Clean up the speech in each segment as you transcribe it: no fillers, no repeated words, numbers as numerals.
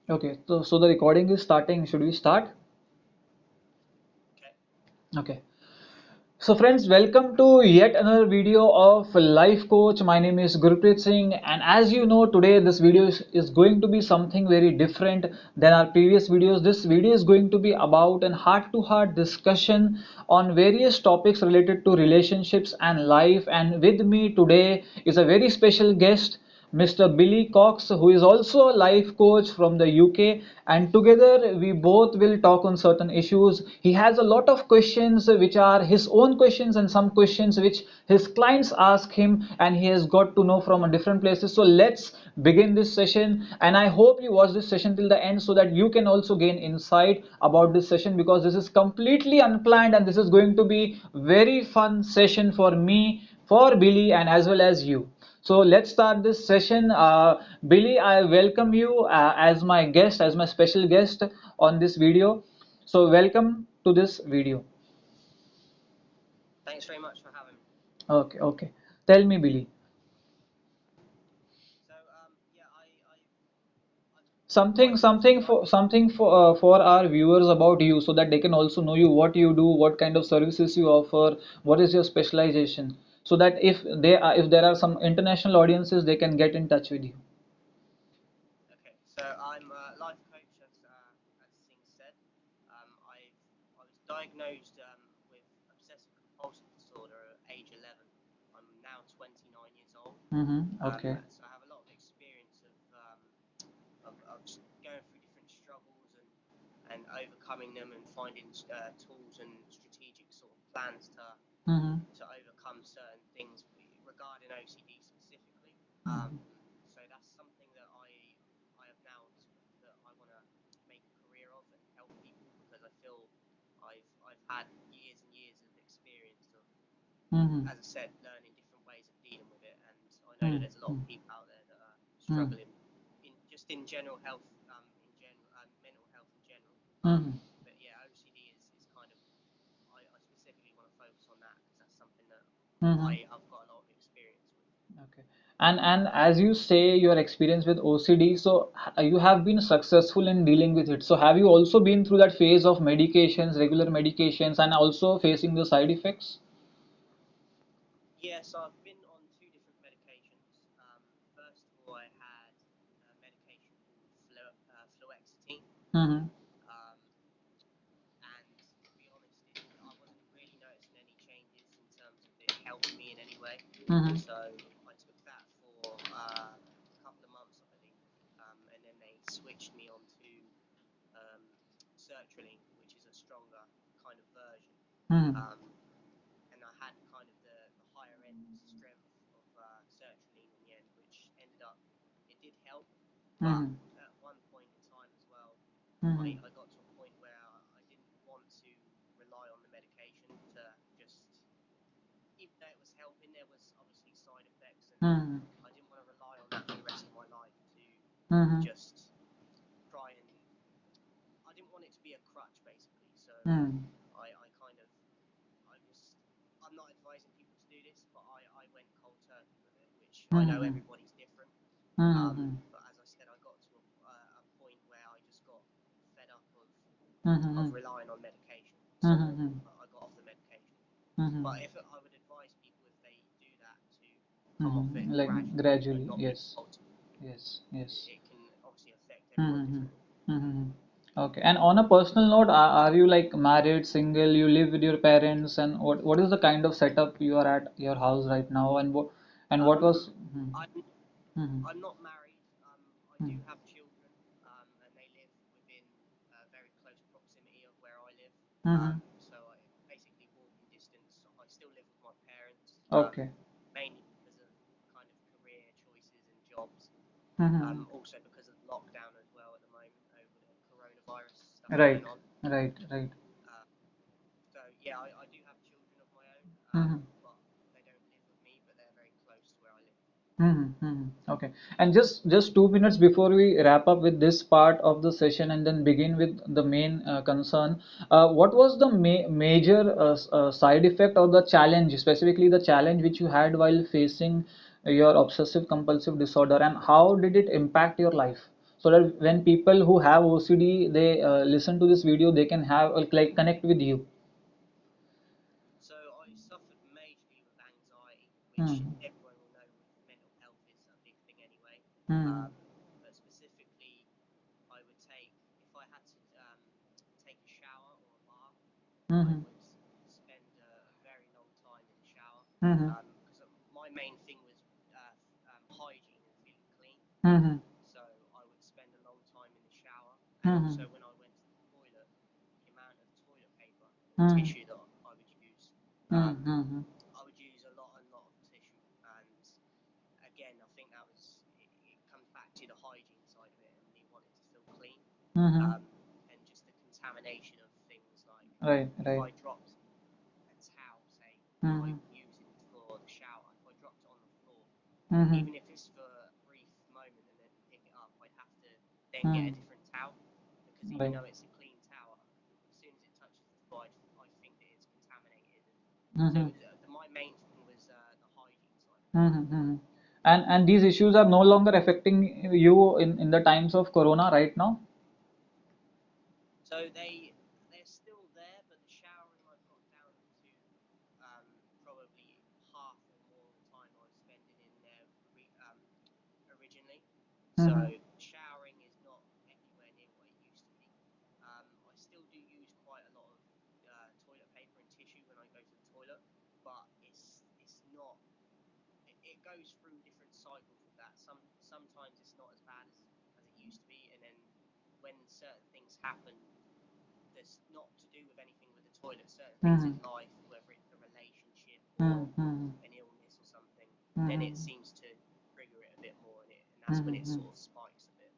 Okay, so the recording is starting. Should we start? Okay. So friends, welcome to yet another video of Life Coach. My name is Gurpreet Singh, and as you know, today this video is going to be something very different than our previous videos. This video is going to be about an heart-to-heart discussion on various topics related to relationships and life. And with me today is a very special guest, Mr. Billy Cox, who is also a life coach from the UK, and together we both will talk on certain issues. He has a lot of questions which are his own questions and some questions which his clients ask him, and he has got to know from a different places. So let's begin this session, and I hope you watch this session till the end so that you can also gain insight about this session, because this is completely unplanned and this is going to be very fun session for me, for Billy, and as well as you. So let's start this session. Billy, I welcome you as my guest, as my special guest on this video. So welcome to this video. Thanks very much for having me. Okay, okay. Tell me, Billy. So, yeah, I Something, quite something recently, for something for our viewers about you, so that they can also know you, what you do, what kind of services you offer, what is your specialization, so that if there are some international audiences, they can get in touch with you. okay, so I'm a life coach, as Singh said. I was diagnosed with obsessive compulsive disorder at age 11. I'm now 29 years old. Okay. So I have a lot of experience of going through different struggles and overcoming them and finding tools and strategic sort of plans to overcome certain things regarding OCD specifically. So that's something that I have now that I want to make a career of and help people, because I feel I've had years and years of experience of, as I said, learning different ways of dealing with it, and I know that there's a lot of people out there that are struggling in general health, mental health in general. But yeah, OCD is kind of, I specifically want to focus on that because that's something that I've got a lot of experience with. Okay. And as you say, your experience with OCD, so you have been successful in dealing with it. So have you also been through that phase of medications, regular medications, and also facing the side effects? Yes, I've been on two different medications. First of all, I had a medication called fluoxetine, Mm-hmm. um, and to be honest, I wasn't really noticing any changes in terms of it helping me in any way. Mm-hmm. So I took that for a couple of months, I believe, and then they switched me onto um, sertraline, which is a stronger kind of version. Mm-hmm. Um, and I had kind of the higher end strength of sertraline in the end, which ended up, it did help, but Mm-hmm. at one point in time as well, Mm-hmm. I got to a point where I didn't want to rely on the medication to just, even though it was helping, there was obviously side effects, and Mm-hmm. I didn't want to rely on that for the rest of my life to Mm-hmm. just try and, I didn't want it to be a crutch basically. So Mm-hmm. I kind of, I was, I'm not advising people to do this, but I went cold turkey with it, which I know Mm-hmm. everybody's different. Mm-hmm. But as I said, I got to a point where I just got fed up of Mm-hmm. relying on medication. So Mm-hmm. I got off the medication. Mm-hmm. But if I would advise people, if they do that, to come off it Like gradually and gradually, not be yes, compulsive. yes, yes. It can obviously affect everyone Mm-hmm. differently. Mm-hmm. Okay. And on a personal note, are you like married, single? You live with your parents, and what is the kind of setup you are at your house right now, and what Um, was? I'm Mm-hmm. I'm not married. I do Mm-hmm. have children, and they live within very close proximity of where I live. Mm-hmm. So I basically walking distance. I still live with my parents, Okay. mainly because of kind of career choices and jobs. Mm-hmm. Also because of lockdown as well at the moment over the coronavirus stuff Right. going on. Right. Right. Uh, so yeah, I do have children of my own, Mm-hmm. but they don't live with me, but they're very close to where I live. Okay. And just 2 minutes before we wrap up with this part of the session and then begin with the main concern, what was the major side effect or the challenge, specifically the challenge which you had while facing your obsessive compulsive disorder, and how did it impact your life? so that when people who have OCD, they listen to this video, they can have like connect with you. So I suffered majorly with anxiety, which Hmm. everyone will know with mental health is a big thing anyway. Hmm. Um, but specifically, I would take, if I had to take a shower or a bath, I Hmm. would spend a very long time in the shower, Hmm. because my main thing was hygiene and feeling clean. Hmm. So I would spend a long time in the shower, and Hmm. also when I went to the toilet, the amount of toilet paper or Hmm. tissue that I would use, Hmm. um, Hmm. I would use a lot of tissue. And again, I think it comes back to the hygiene side of it and me wanting to feel clean, Hmm. um, and just the contamination of things like Right, if right. I dropped a towel, say, that Hmm. I'm using for the shower, if I dropped it on the floor, Hmm. even if it's for a brief moment and then pick it up, I'd have to then get Hmm. a different towel, because even Right. though it's a clean towel, as soon as it touches the floor, I think that it's contaminated. And so Hmm. my main thing was the hygiene side of it. Mm-hmm. And these issues are no longer affecting you in the times of Corona right now? So they're still there, but the showering I've got down to probably half or more of the time I was spending in there originally. So Mm-hmm. showering is not anywhere near what it used to be. I still do use quite a lot of toilet paper and tissue when I go to the toilet, but it's not. It goes through different cycles with that. Sometimes it's not as bad as it used to be, and then when certain things happen that's not to do with anything with the toilet, certain things in Mm-hmm. life, whether it's a relationship or Mm-hmm. an illness or something, then it Mm-hmm. seems to trigger it a bit more, and that's when it Mm-hmm. sort of spikes a bit.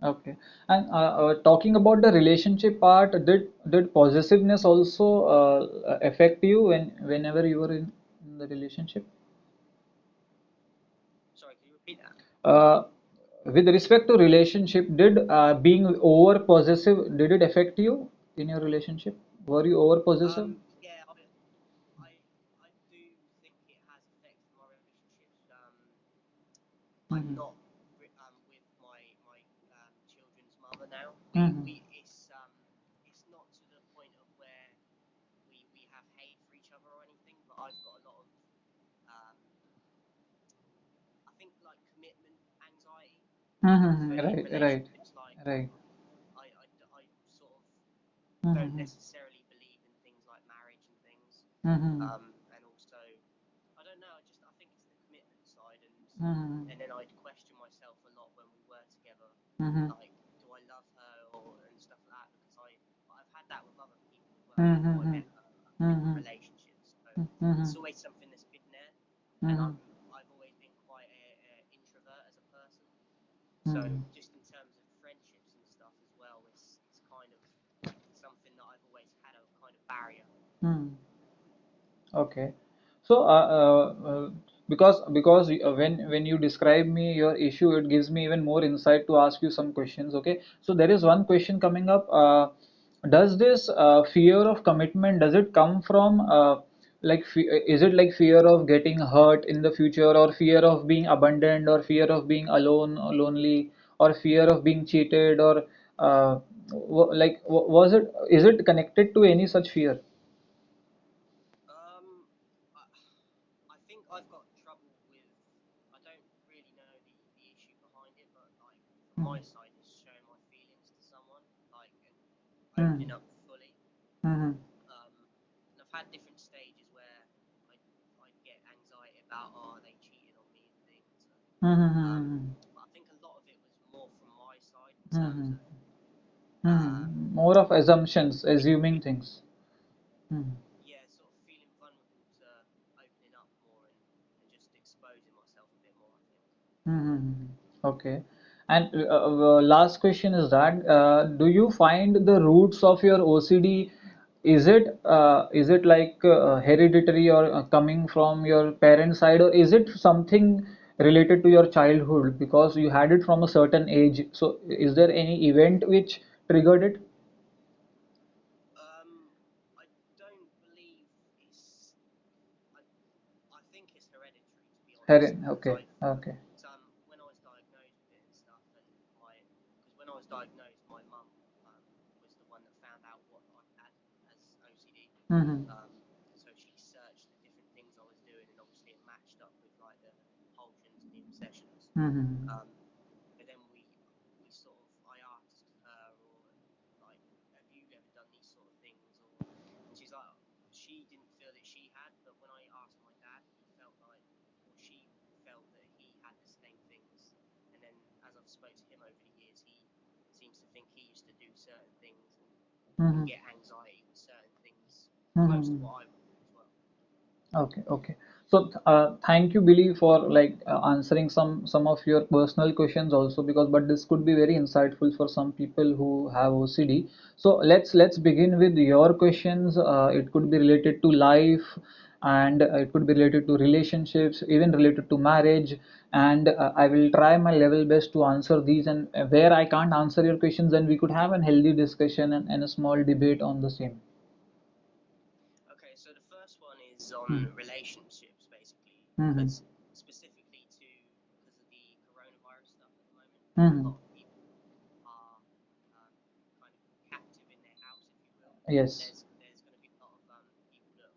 Okay. And talking about the relationship part, did possessiveness also affect you whenever you were in the relationship? Sorry, can you repeat that? Uh, with respect to relationship, did being over possessive, did it affect you in your relationship? Were you over possessive? Yeah, I I do think it has affected my relationships. I'm Mm-hmm. not with my children's mother now. Mm-hmm. It's not to the point of where we have hate for each other or anything, but I've got a lot of um, I think like commitment anxiety Mm-hmm. in Right, right, relationships. Like right. I sort of don't Mm-hmm. necessarily believe in things like marriage and things, Mm-hmm. and also I don't know. I think it's the commitment side, Mm-hmm. and then I'd question myself a lot when we were together, Mm-hmm. like do I love her or and stuff like that, because I've had that with other people as well before I Mm-hmm. met her, different Mm-hmm. relationships. So Mm-hmm. it's always something that's been there, and Mm-hmm. I've always been quite a introvert as a person. So Mm-hmm. just in terms of friendships and stuff as well, it's kind of something that I've always had a kind of barrier. Mm-hmm. Okay. So, because when you describe me your issue, it gives me even more insight to ask you some questions. Okay. So there is one question coming up. Does this fear of commitment, does it come from like is it like fear of getting hurt in the future, or fear of being abandoned, or fear of being alone or lonely, or fear of being cheated, or was it, is it connected to any such fear? Um, I, I think I've got trouble with. I don't really know the issue behind it, but like from my Mm-hmm. side, it's showing my feelings to someone, like and Mm-hmm. opening up fully. Mm-hmm. And I've had different stages where I I get anxiety about they cheated on me and things. Mm-hmm. But I think a lot of it was more from my side in terms Mm-hmm. of uh, More of assumptions, feeling, assuming things. Mm-hmm. yeah, sort of feeling vulnerable to opening up more and just exposing myself a bit more, I think. Mm-hmm. Okay. And last question is that do you find the roots of your OCD, is it like hereditary, or coming from your parent side, or is it something related to your childhood because you had it from a certain age? So is there any event which triggered it? I don't believe it's. I, I think it's hereditary, to be honest, because Okay, I've okay. when I was diagnosed with it and stuff, and my diagnosed, my mum was the one that found out what I had as OCD. Mm-hmm. So she searched the different things I was doing, and obviously it matched up with like the compulsions and the obsessions. Mm-hmm. But then we sort of, I asked her, or like, have you ever done these sort of things? And she's like, she didn't feel that she had, but when I asked my dad, he felt like, or she felt that he had the same things. And then as I've spoke to him over the years, he seems to think he used to do certain things and Mm-hmm. get anxiety with certain things close to Mm-hmm. what I would do as well. Okay, okay. So thank you, Billy, for like answering some of your personal questions also, because but this could be very insightful for some people who have OCD. So let's begin with your questions. It could be related to life, and it could be related to relationships, even related to marriage. And I will try my level best to answer these. And where I can't answer your questions, then we could have a healthy discussion and a small debate on the same. Okay, so the first one is on Hmm. relationships, basically, Hmm. because specifically because of the coronavirus stuff at the moment, a Hmm. lot of people are kind of captive in their house, if you will. Yes. There's going to be a lot of people that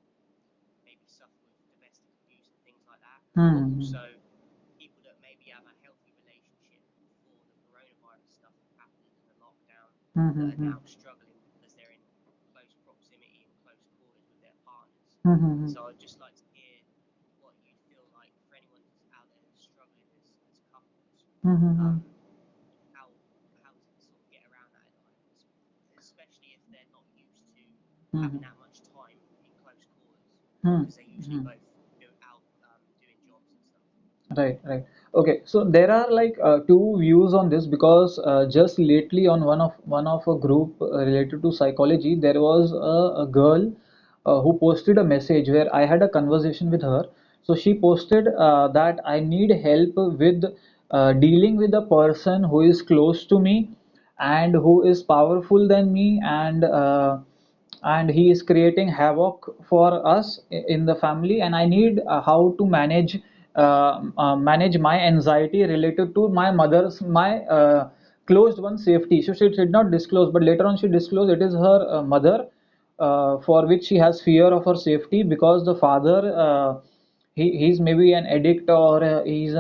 maybe suffer with domestic abuse and things like that, but Hmm. also people that maybe have a healthy relationship before the coronavirus stuff happened and the lockdown, that are Mm-hmm. now struggling because they're in close proximity and close quarters with their partners. Mm-hmm. So I'd just like to hear what you'd feel like for anyone who's out there who's struggling as couples. Mm-hmm. Um, how to sort of get around that at the moment, especially if they're not used to Mm-hmm. having that much time in close quarters, because they're usually Mm-hmm. both out doing jobs and stuff. Right, right. Okay, so there are like two views on this, because just lately on one of a group related to psychology, there was a girl who posted a message where I had a conversation with her. So she posted that I need help with dealing with a person who is close to me and who is powerful than me, and he is creating havoc for us in the family, and I need how to manage my anxiety related to my closed one safety. So she did not disclose, but later on she disclosed it is her mother, for which she has fear of her safety, because the father, he's maybe an addict, or he's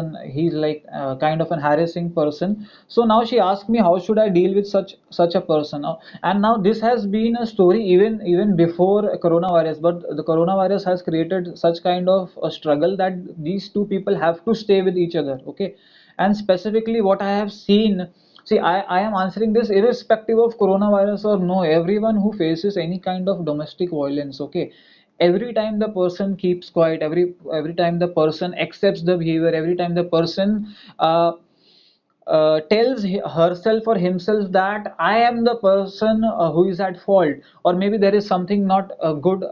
like kind of an harassing person. So now she asked me how should I deal with such a person. And now this has been a story even before coronavirus, but the coronavirus has created such kind of a struggle that these two people have to stay with each other. Okay. And specifically what I have seen, see, I am answering this irrespective of coronavirus or no, everyone who faces any kind of domestic violence. Okay. Every time the person keeps quiet, every time the person accepts the behavior, every time the person tells herself or himself that I am the person who is at fault, or maybe there is something not good,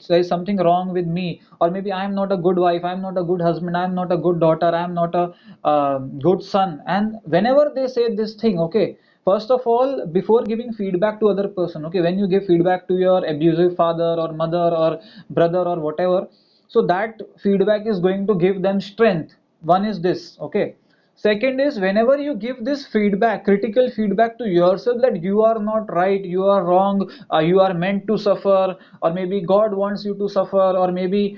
there is something wrong with me, or maybe I am not a good wife, I am not a good husband, I am not a good daughter, I am not a good son. And whenever they say this thing, okay, first of all, before giving feedback to other person, okay, when you give feedback to your abusive father or mother or brother or whatever, so that feedback is going to give them strength. One is this, okay. Second is, whenever you give this feedback, critical feedback to yourself, that you are not right, you are wrong, you are meant to suffer, or maybe God wants you to suffer, or maybe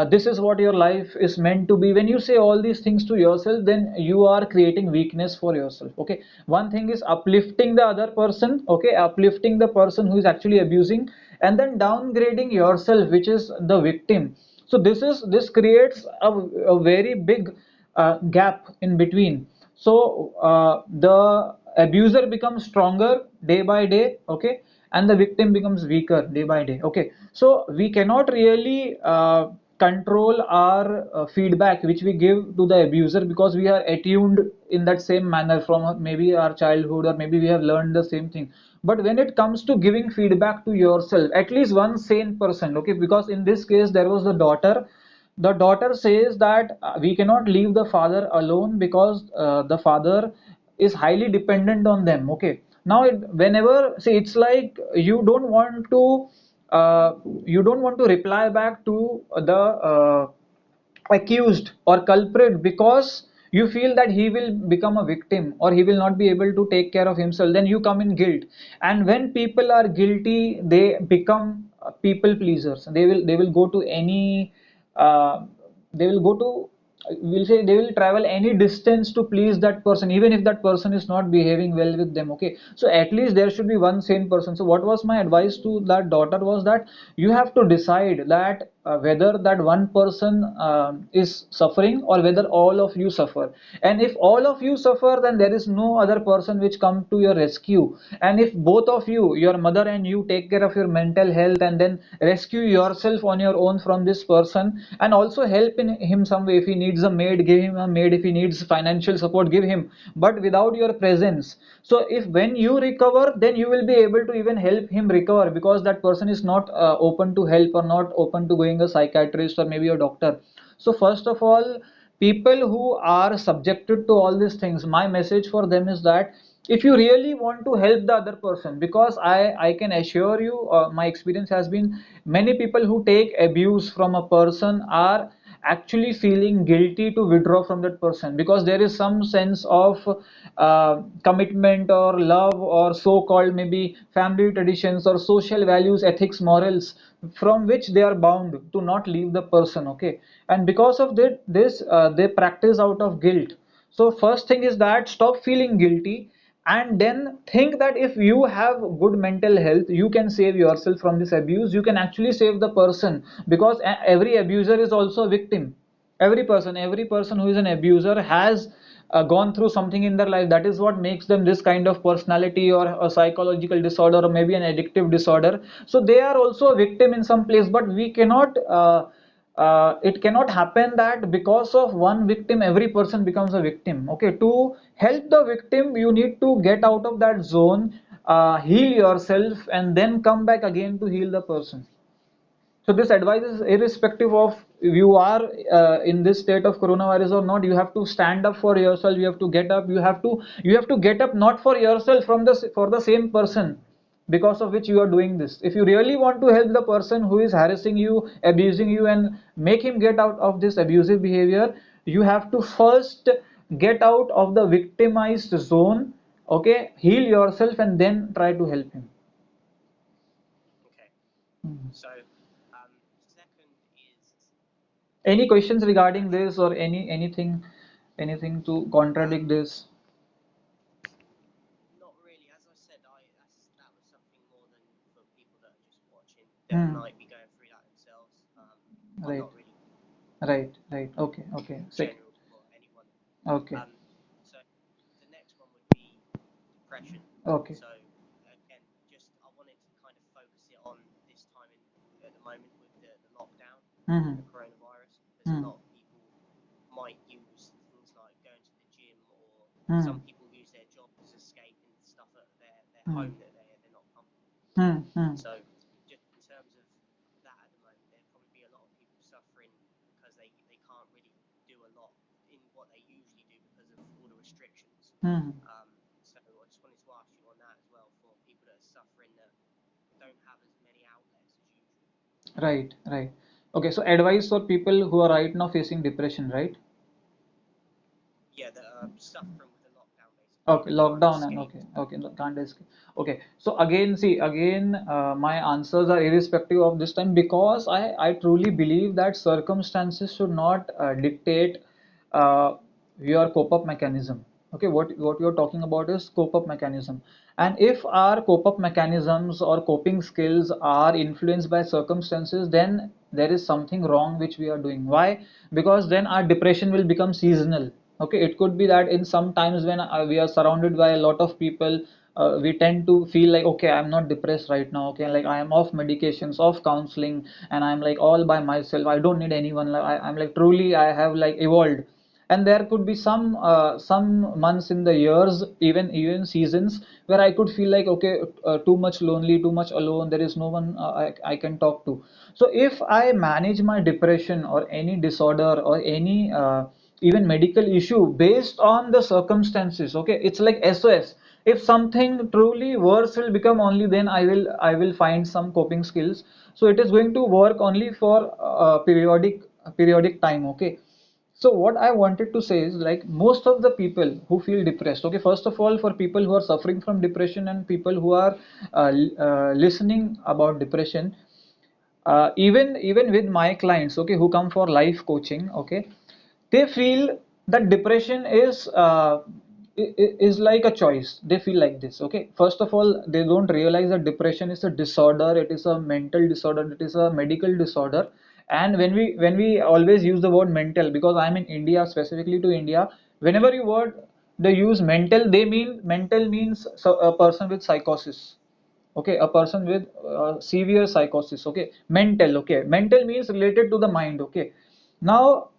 this is what your life is meant to be. When you say all these things to yourself, then you are creating weakness for yourself. Okay. One thing is uplifting the other person, okay, uplifting the person who is actually abusing, and then downgrading yourself, which is the victim. So this creates a very big gap in between. So the abuser becomes stronger day by day, okay, and the victim becomes weaker day by day. Okay. So we cannot really control our feedback which we give to the abuser, because we are attuned in that same manner from maybe our childhood, or maybe we have learned the same thing. But when it comes to giving feedback to yourself, at least one sane person, okay, because in this case there was the daughter says that we cannot leave the father alone, because the father is highly dependent on them. Okay. Now whenever, see, it's like you don't want to reply back to the accused or culprit, because you feel that he will become a victim or he will not be able to take care of himself, then you come in guilt. And when people are guilty, they become people pleasers. They will go to any they will go to we'll say they will travel any distance to please that person, even if that person is not behaving well with them. Okay, so at least there should be one sane person. So what was my advice to that daughter was that you have to decide that whether that one person is suffering or whether all of you suffer. And if all of you suffer, then there is no other person which come to your rescue. And if both of you, your mother and you, take care of your mental health and then rescue yourself on your own from this person, and also help in him some way. If he needs a maid, give him a maid. If he needs financial support, give him, but without your presence. So if when you recover, then you will be able to even help him recover, because that person is not open to help or not open to going a psychiatrist or maybe a doctor. So first of all, people who are subjected to all these things, my message for them is that if you really want to help the other person, because I can assure you, my experience has been, many people who take abuse from a person are actually feeling guilty to withdraw from that person, because there is some sense of commitment or love or so-called maybe family traditions or social values, ethics, morals, from which they are bound to not leave the person. Okay, and because of this they practice out of guilt. So first thing is that stop feeling guilty, and then think that if you have good mental health, you can save yourself from this abuse. You can actually save the person, because every abuser is also a victim. Every person who is an abuser has gone through something in their life. That is what makes them this kind of personality or a psychological disorder or maybe an addictive disorder. So they are also a victim in some place, but we cannot it cannot happen that because of one victim every person becomes a victim. Okay, to help the victim you need to get out of that zone, heal yourself, and then come back again to heal the person. So this advice is irrespective of if you are in this state of coronavirus or not. You have to stand up for yourself. You have to get up. You have to get up, not for yourself, for the same person because of which you are doing this. If you really want to help the person who is harassing you, abusing you, and make him get out of this abusive behavior, you have to first get out of the victimized zone. Okay, heal yourself and then try to help him. Okay. So, second is Any questions regarding this, or anything to contradict this? not really. As I said, that was something more than for people that are just watching that Hmm. might be going through that themselves. I'm Right, not really right. Okay, okay. Sick. general for anyone. Okay, So the next one would be depression. okay. So again, just I wanted to kind of focus it on this time at the moment with the lockdown Hmm. and the coronavirus, because a Hmm. lot of people might use things like going to the gym, or Hmm. some people use their job as escape and stuff at their Hmm. home that they're not comfortable. Hmm. Hmm. So just in terms of that at the moment, there'd probably be a lot of people suffering because they can't really do a lot in what they usually do because of all the restrictions. Hmm. So I just wanted to ask you on that as well, for people that are suffering that don't have as many outlets as usual. Right, right. Okay, so advice for people who are right now facing depression, right? Yeah, that are suffering with the lockdown basically Okay, and can't lockdown and escape. okay, okay, no, can't escape. Okay, so again, see, again, my answers are irrespective of this time, because I truly believe that circumstances should not dictate uh, your cope-up mechanism. Okay, what you're talking about is cope-up mechanism, and if our cope-up mechanisms or coping skills are influenced by circumstances, then there is something wrong which we are doing. Why? Because then our depression will become seasonal. Okay, it could be that in some times when we are surrounded by a lot of people, we tend to feel like, okay, I'm not depressed right now. Okay, like I am off medications, off counseling, and I'm like all by myself. I don't need anyone. Like I'm like truly I have like evolved. And there could be some months in the years, even seasons, where I could feel like, okay, too much lonely, too much alone, there is no one I can talk to. So if I manage my depression or any disorder or any even medical issue based on the circumstances, okay, it's like SOS. If something truly worse will become, only then I will find some coping skills. So it is going to work only for periodic time. Okay, So what I wanted to say is, like, most of the people who feel depressed, okay, first of all, for people who are suffering from depression and people who are listening about depression, even with my clients, okay, who come for life coaching, okay, they feel that depression is like a choice. They feel like this, okay. First of all, they don't realize that depression is a disorder. It is a mental disorder. It is a medical disorder. And when we always use the word mental, because I'm in India, specifically to India, whenever you word they use mental, they mean mental means a person with psychosis, okay, a person with severe psychosis, okay. Mental, okay, mental means related to the mind, okay. Now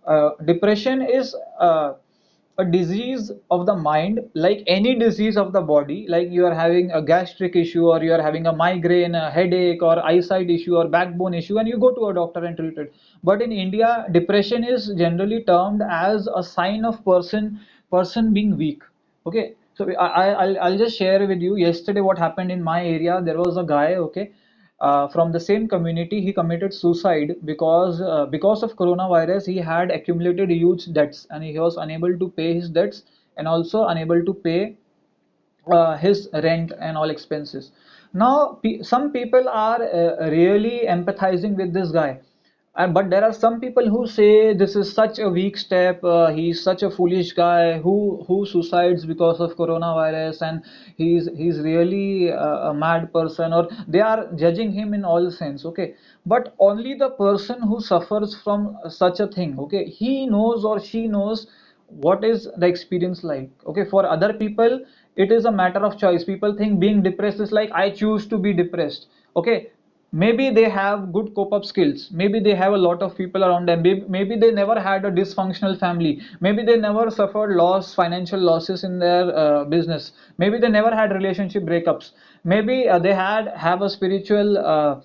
depression is a disease of the mind, like any disease of the body. Like you are having a gastric issue, or you are having a migraine, a headache, or eyesight issue, or backbone issue, and you go to a doctor and treat it. But in India, depression is generally termed as a sign of person being weak, okay. So I'll just share with you yesterday what happened in my area. There was a guy, okay, from the same community. He committed suicide because of coronavirus. He had accumulated huge debts, and he was unable to pay his debts, and also unable to pay his rent and all expenses. Now, some people are really empathizing with this guy. But there are some people who say this is such a weak step. He's such a foolish guy who suicides because of coronavirus, and he's really a mad person, or they are judging him in all sense. Okay, but only the person who suffers from such a thing, okay, he knows or she knows what is the experience like. Okay, for other people it is a matter of choice. People think being depressed is like, I choose to be depressed, okay. Maybe they have good cope up skills, maybe they have a lot of people around them, maybe they never had a dysfunctional family, maybe they never suffered financial losses in their business, maybe they never had relationship breakups, maybe they have a spiritual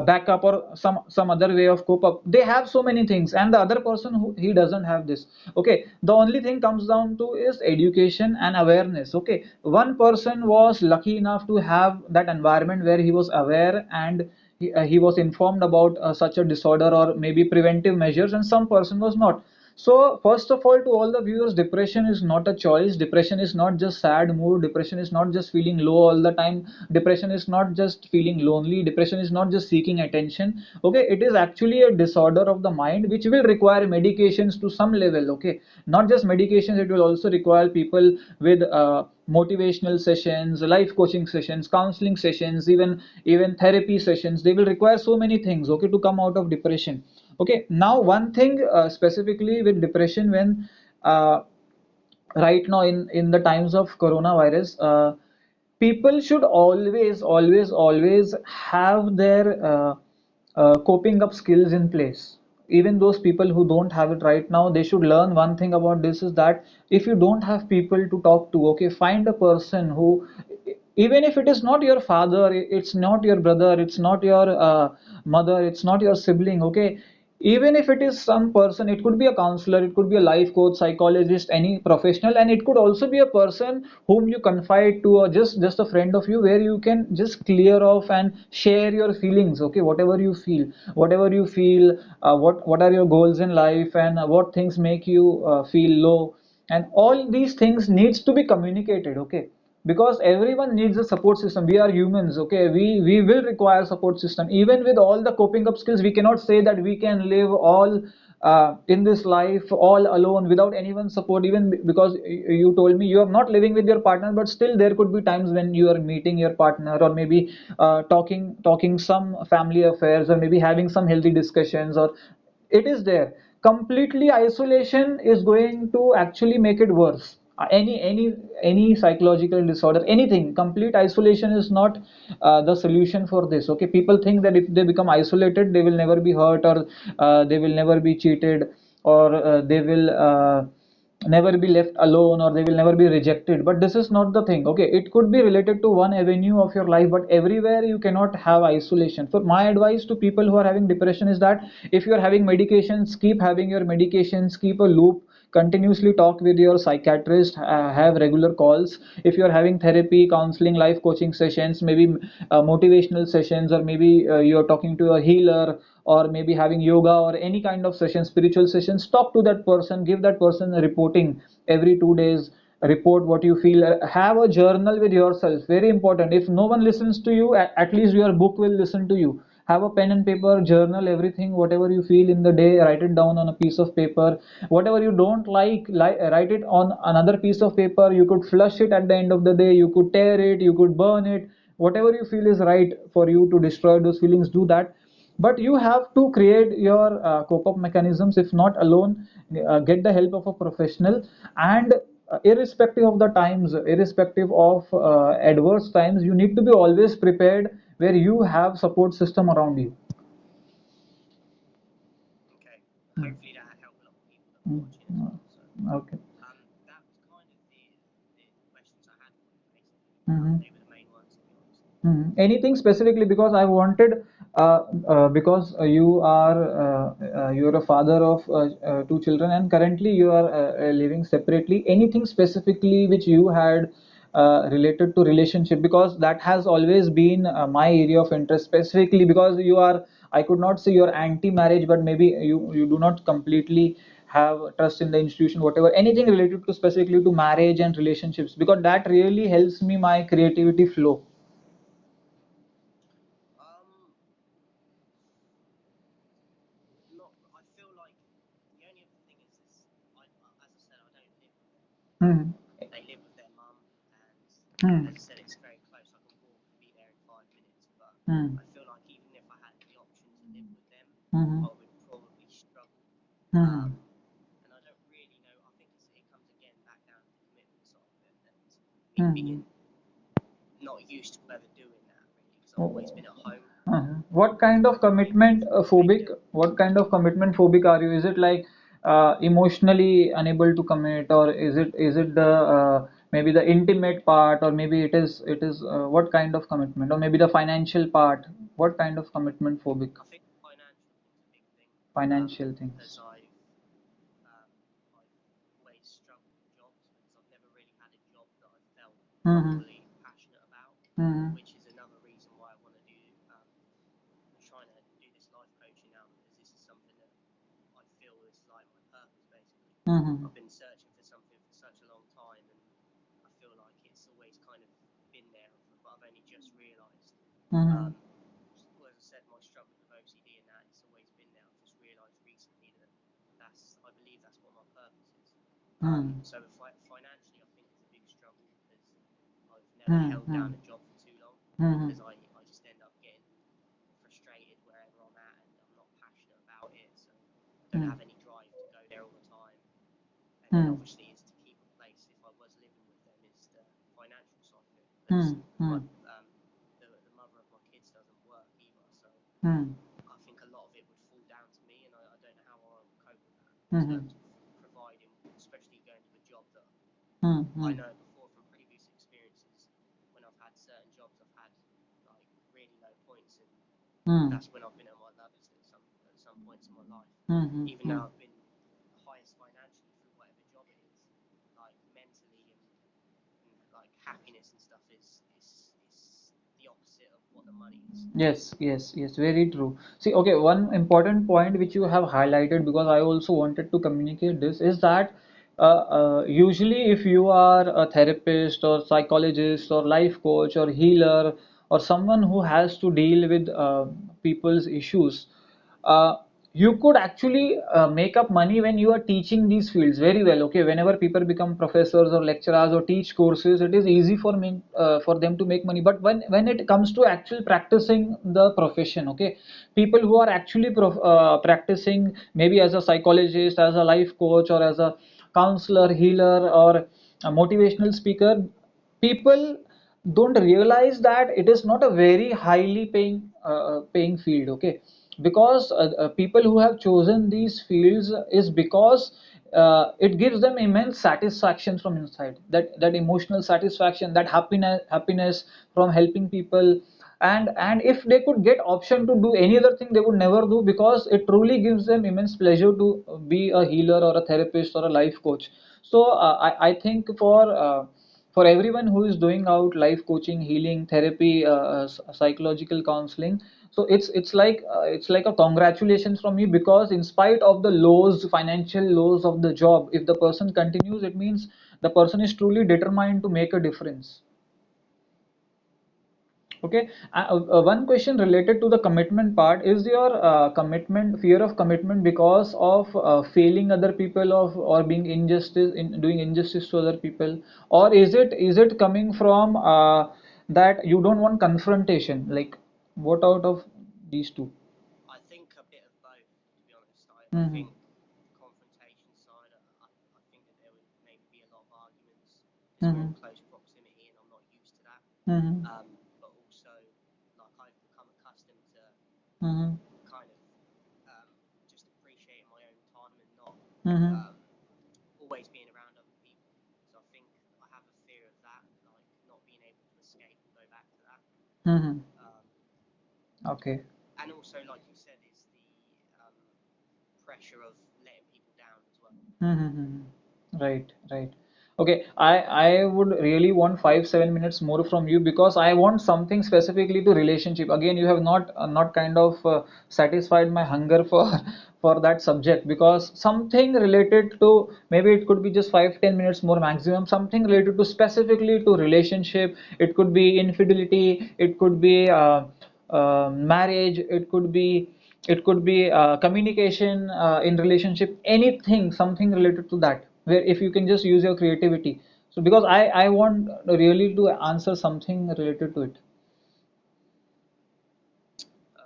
backup, or some other way of cope up. They have so many things, and the other person, who he doesn't have this, okay. The only thing comes down to is education and awareness, okay. One person was lucky enough to have that environment where he was aware, and he was informed about such a disorder, or maybe preventive measures, and some person was not. So first of all, to all the viewers, depression is not a choice. Depression is not just sad mood. Depression is not just feeling low all the time. Depression is not just feeling lonely. Depression is not just seeking attention. Okay, it is actually a disorder of the mind which will require medications to some level. Okay, not just medications, it will also require people with motivational sessions, life coaching sessions, counseling sessions, even therapy sessions. They will require so many things, okay, to come out of depression. Okay, now one thing specifically with depression, when right now in the times of coronavirus, people should always have their coping up skills in place. Even those people who don't have it right now, they should learn one thing about this, is that if you don't have people to talk to, okay, find a person who, even if it is not your father, it's not your brother, it's not your mother, it's not your sibling, okay. Even if it is some person, it could be a counselor, it could be a life coach, psychologist, any professional, and it could also be a person whom you confide to, or just a friend of you, where you can just clear off and share your feelings, okay. Whatever you feel, what are your goals in life, and what things make you feel low, and all these things needs to be communicated, okay. Because everyone needs a support system. We are humans, okay. We will require support system. Even with all the coping up skills, we cannot say that we can live all in this life all alone without anyone's support. Even because you told me you are not living with your partner, but still there could be times when you are meeting your partner, or maybe talking some family affairs, or maybe having some healthy discussions, or it is there. Completely isolation is going to actually make it worse. Any psychological disorder, anything, complete isolation is not the solution for this, okay. People think that if they become isolated, they will never be hurt, or they will never be cheated, or they will never be left alone, or they will never be rejected. But this is not the thing, okay. It could be related to one avenue of your life, but everywhere you cannot have isolation. So my advice to people who are having depression is that if you are having medications, keep having your medications, keep a loop, continuously talk with your psychiatrist, have regular calls. If you are having therapy, counseling, life coaching sessions, maybe motivational sessions, or maybe you are talking to a healer, or maybe having yoga or any kind of session, spiritual sessions, talk to that person, give that person a reporting every 2 days, report what you feel. Have a journal with yourself, very important. If no one listens to you, at least your book will listen to you. Have a pen and paper, journal everything, whatever you feel in the day, write it down on a piece of paper. Whatever you don't like, write it on another piece of paper. You could flush it at the end of the day, you could tear it, you could burn it. Whatever you feel is right for you to destroy those feelings, do that. But you have to create your cope up mechanisms. If not alone, get the help of a professional. And irrespective of the times, irrespective of adverse times, you need to be always prepared, where you have support system around you. Okay. Mm. Hopefully that helped a lot of people that Mm. were watching as well. So Okay. that was kind of the questions I had for you basically. Hmm. They were the main ones to be honest. Anything specifically, because I wanted, because you're a father of two children, and currently you are living separately. Anything specifically which you had related to relationship, because that has always been my area of interest, specifically because you are, I could not say you're anti-marriage, but maybe you do not completely have trust in the institution, whatever. Anything related to specifically to marriage and relationships, because that really helps me my creativity flow. Um, not. I feel like the only other thing is as I said, I don't live with them. Hmm. They live with their mum, and Hmm. as I said, it's very close. I can walk and be there in 5 minutes. But Hmm. I feel like even if I had the option to live with them, Hmm. I would probably struggle. Hmm. Um, and I don't really know. I think it comes again back down to the commitment side of it, and me Hmm. being not used to ever doing that really, because I've always been at home. What kind of I've been commitment phobic? taken. What kind of commitment phobic are you? Is it like emotionally unable to commit, or is it the maybe the intimate part, or maybe it is what kind of commitment, or maybe the financial part? What kind of commitment phobic? I think financial thing's a big thing, Financial because things. um, I've always struggled with jobs because I've never really had a job that I felt Hmm. fully passionate about, Hmm. which is another reason why I want to do. Trying to do this life coaching now, because this is something that I feel is like my purpose basically. Hmm. I've been searching for something for such a long time, and I feel like it's always kind of been there, but I've only just realised. Hmm. Um, well, as I said, my struggles with OCD and that, it's always been there. I've just realised recently that I believe that's what my purpose is. Hmm. So financially, I think it's a big struggle because I've never Hmm. held Hmm. down a job for too long, Hmm. because I just end up getting frustrated wherever I'm at, and I'm not passionate about it, so I don't Hmm. have any drive to go there all the time. And then Hmm. obviously is to keep a place if I was living with them is the financial side of it, because Hmm. my Hmm. the mother of my kids doesn't work either, so Hmm. I think a lot of it would fall down to me, and I don't know how I would cope with that in Hmm. terms of providing, especially going to a job that Hmm. I Hmm. know before from previous experiences. When I've had certain jobs, I've had like really low points, and Hmm. that's when I've been at my lowest at some points in my life. Hmm. Even Hmm. though I've been the highest financially through whatever job it is, like mentally and like happiness and stuff is the opposite of what the money is. Yes, yes, yes, very true. See, okay, one important point which you have highlighted, because I also wanted to communicate this, is that usually if you are a therapist or psychologist or life coach or healer, or someone who has to deal with people's issues, uh, you could actually make up money when you are teaching these fields very well. Okay, whenever people become professors or lecturers or teach courses, it is easy for them to make money. But when it comes to actual practicing the profession, okay, people who are actually practicing, maybe as a psychologist, as a life coach, or as a counselor, healer, or a motivational speaker, people don't realize that it is not a very highly paying field. Okay, because people who have chosen these fields is because it gives them immense satisfaction from inside, that emotional satisfaction, that happiness from helping people, and if they could get option to do any other thing, they would never do, because it truly gives them immense pleasure to be a healer or a therapist or a life coach. So I think for everyone who is doing out life coaching, healing, therapy, psychological counseling, so it's like a congratulations from me, because in spite of the lows, financial lows of the job, if the person continues, it means the person is truly determined to make a difference. Okay, one question related to the commitment part: is your commitment, fear of commitment, because of failing other people, of or being injustice in doing injustice to other people, or is it coming from that you don't want confrontation? Like, what out of these two? I think a bit of both, to be honest. I Mm-hmm. think the confrontation side, I think that there would maybe be a lot of arguments because we're Mm-hmm. in close proximity and I'm not used to that. Mm-hmm. But also, like, I've become accustomed to Mm-hmm. kind of just appreciating my own time and not Mm-hmm. um, always being around other people. So I think I have a fear of that, like not being able to escape and go back to that. Mm-hmm. Um, Okay. and also, like you said, is the pressure of letting people down as well. Mm-hmm. Right, right. Okay, I would really want 5-7 minutes more from you, because I want something specifically to relationship. Again, you have not kind of satisfied my hunger for for that subject, because something related to, maybe it could be just 5-10 minutes more maximum, something related to specifically to relationship. It could be infidelity, it could be marriage, it could be communication in relationship, anything, something related to that, where if you can just use your creativity. So because I want really to answer something related to it. Uh,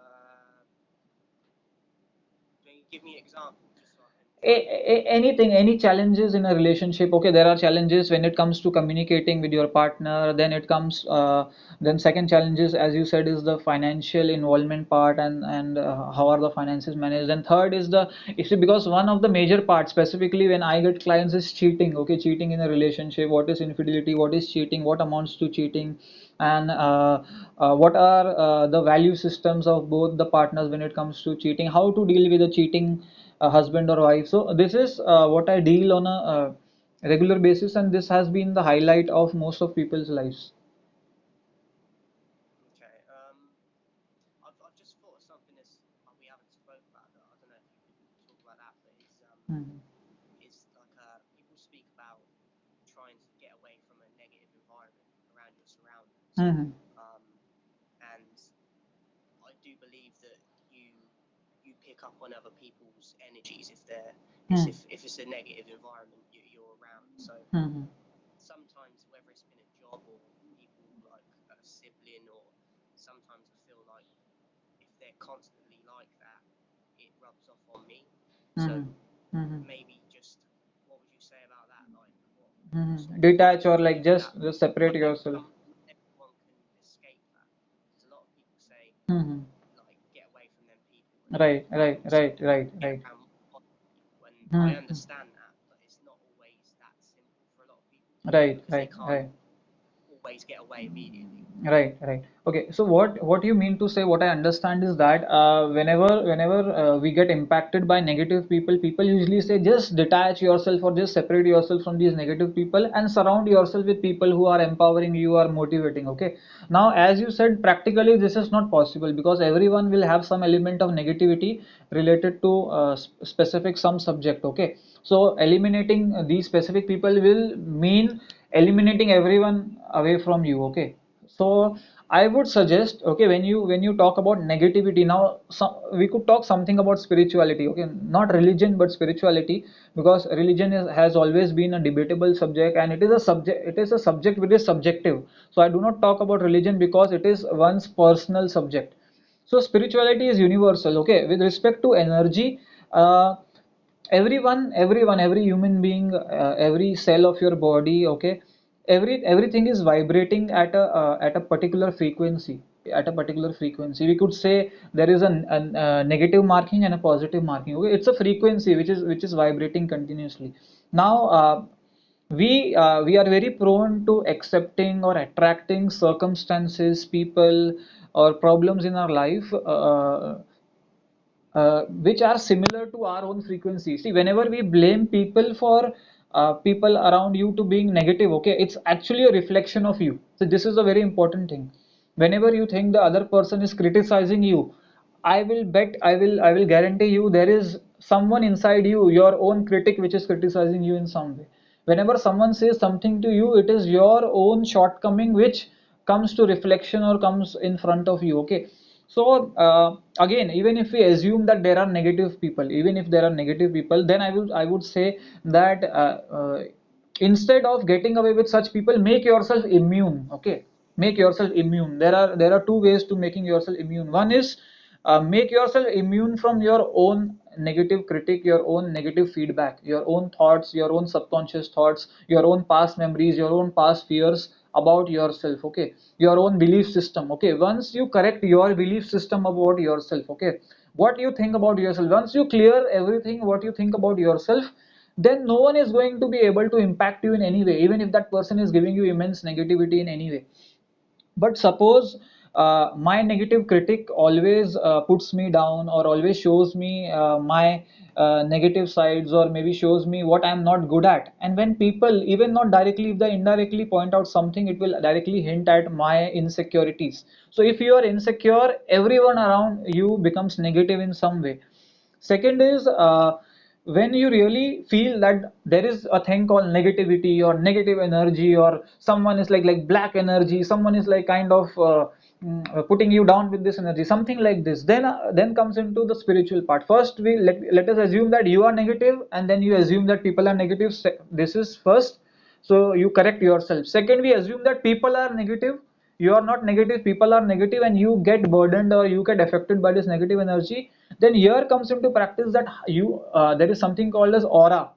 can you give me an example just so I can try and Anything, any challenges in a relationship. Okay, there are challenges when it comes to communicating with your partner, then it comes then second challenges, as you said, is the financial involvement part, and how are the finances managed. And third is the, you see, because one of the major parts specifically when I get clients is cheating. Okay, cheating in a relationship, what is infidelity, what is cheating, what amounts to cheating, and what are the value systems of both the partners when it comes to cheating, how to deal with a cheating husband or wife. So this is what I deal on a regular basis, and this has been the highlight of most of people's lives. okay. I've just thought of something that's we haven't spoke about that. I don't know if you could talk about that, but Mhm. is like people speak about trying to get away from a negative environment around your surroundings. Mhm. Um, and I do believe that you pick up on other people's energies if they're is Mhm. if it's a negative environment you're around. So Mhm. sometimes whether it's been a job or people like a sibling or sometimes I feel like if they're constantly like that, it rubs off on me. So Mhm. Mhm. maybe just what would you say about that? Like what sort Mhm. of Detach, or do like with that? just separate Not yourself. not everyone can escape that. Because a lot of people say Mhm. like get away from them people Right, right, so right, right, get right. around positive people. And I Mhm. understand that, but it's not always that simple for a lot of people Right, because they right, can't right. always get away immediately. Right, right. Okay, so what you mean to say, what I understand is that whenever we get impacted by negative people, people usually say just detach yourself or just separate yourself from these negative people and surround yourself with people who are empowering you or motivating. Okay. Now, as you said, practically this is not possible, because everyone will have some element of negativity related to specific some subject. Okay. So eliminating these specific people will mean eliminating everyone away from you. Okay, so I would suggest, okay, when you talk about negativity, now we could talk something about spirituality. Okay, not religion but spirituality, because religion has always been a debatable subject, and it is a subject which is subjective. So I do not talk about religion because it is one's personal subject. So spirituality is universal. Okay, with respect to energy, uh, every human being, every cell of your body, okay, everything is vibrating at a particular frequency. At a particular frequency, we could say there is a negative marking and a positive marking. Okay, it's a frequency which is vibrating continuously. Now we are very prone to accepting or attracting circumstances, people, or problems in our life which are similar to our own frequency. See, whenever we blame people for people around you to being negative, okay, it's actually a reflection of you. So this is a very important thing. Whenever you think the other person is criticizing you, I will guarantee you there is someone inside you, your own critic, which is criticizing you in some way. Whenever someone says something to you, it is your own shortcoming which comes to reflection or comes in front of you. Okay, so again, even if we assume that there are negative people, even if there are negative people, then I would say that instead of getting away with such people, make yourself immune. Okay, make yourself immune. There are two ways to making yourself immune. One is make yourself immune from your own negative critic, your own negative feedback, your own thoughts, your own subconscious thoughts, your own past memories, your own past fears about yourself. Okay, your own belief system. Okay, once you correct your belief system about yourself, okay, what you think about yourself, once you clear everything what you think about yourself, then no one is going to be able to impact you in any way, even if that person is giving you immense negativity in any way. But suppose my negative critic always puts me down, or always shows me my negative sides, or maybe shows me what I'm not good at. And when people, even not directly, if they indirectly point out something, it will directly hint at my insecurities. So if you are insecure, everyone around you becomes negative in some way. Second is when you really feel that there is a thing called negativity or negative energy, or someone is like black energy, someone is like kind of putting you down with this energy, something like this, then comes into the spiritual part. First, we let us assume that you are negative, and then you assume that people are negative. This is first, so you correct yourself. Second, we assume that people are negative, you are not negative, people are negative, and you get burdened or you get affected by this negative energy. Then here comes into practice that you there is something called as aura,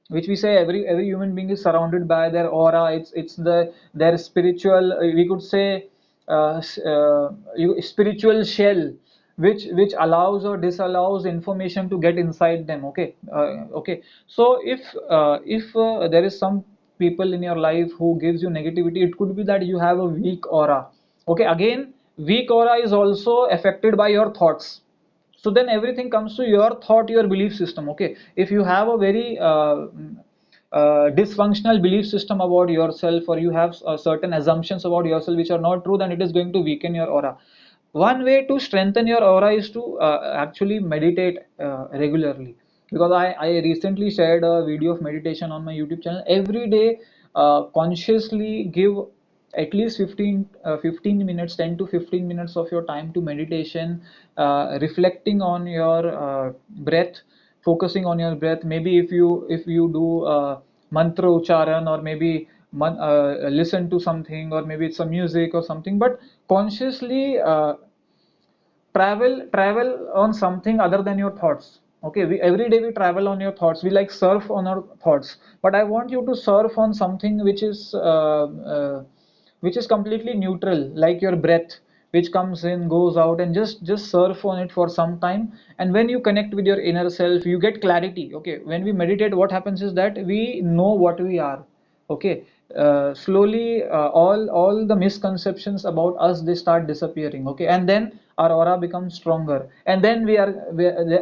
which we say every human being is surrounded by their aura. It's their spiritual, we could say spiritual shell, which allows or disallows information to get inside them. Okay, okay. So if there is some people in your life who gives you negativity, it could be that you have a weak aura. Okay, again, weak aura is also affected by your thoughts. So then everything comes to your thought, your belief system. Okay, if you have a very dysfunctional belief system about yourself, or you have certain assumptions about yourself which are not true, then it is going to weaken your aura. One way to strengthen your aura is to actually meditate regularly. Because I recently shared a video of meditation on my YouTube channel. Every day, consciously give at least 15 minutes, 10 to 15 minutes of your time to meditation, reflecting on your breath, focusing on your breath. Maybe if you do mantra ucharan, or maybe listen to something, or maybe it's a music or something, but consciously travel on something other than your thoughts. Okay, we every day we travel on your thoughts, we like surf on our thoughts, but I want you to surf on something which is completely neutral, like your breath, which comes in, goes out, and just surf on it for some time. And when you connect with your inner self, you get clarity. Okay, when we meditate, what happens is that we know what we are. Okay, slowly all the misconceptions about us, they start disappearing. Okay, and then our aura becomes stronger, and then we are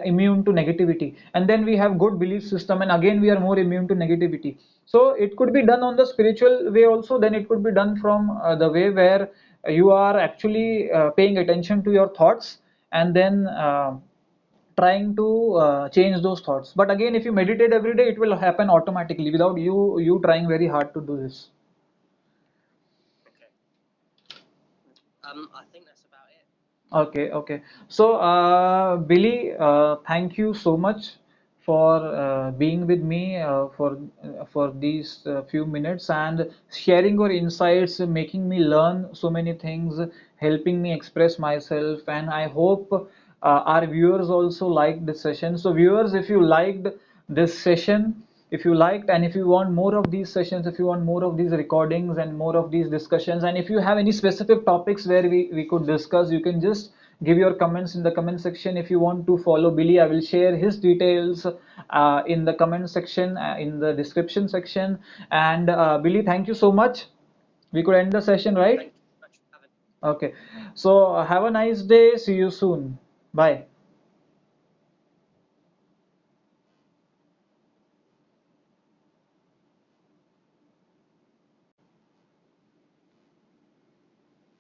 immune to negativity, and then we have good belief system, and again we are more immune to negativity. So it could be done on the spiritual way also, then it could be done from the way where you are actually paying attention to your thoughts, and then trying to change those thoughts. But again, if you meditate every day, it will happen automatically without you trying very hard to do this. Okay. I think that's about it. Okay, okay. So, Billy, thank you so much for being with me for these few minutes and sharing your insights, making me learn so many things, helping me express myself. And I hope our viewers also liked this session. So, viewers, if you liked this session, if you liked, and if you want more of these sessions, if you want more of these recordings and more of these discussions, and if you have any specific topics where we could discuss, you can just give your comments in the comment section. If you want to follow Billy, I will share his details in the comment section, in the description section. And Billy, thank you so much. We could end the session, Thank right? you very much for having me. Okay. So have a nice day. See you soon. Bye.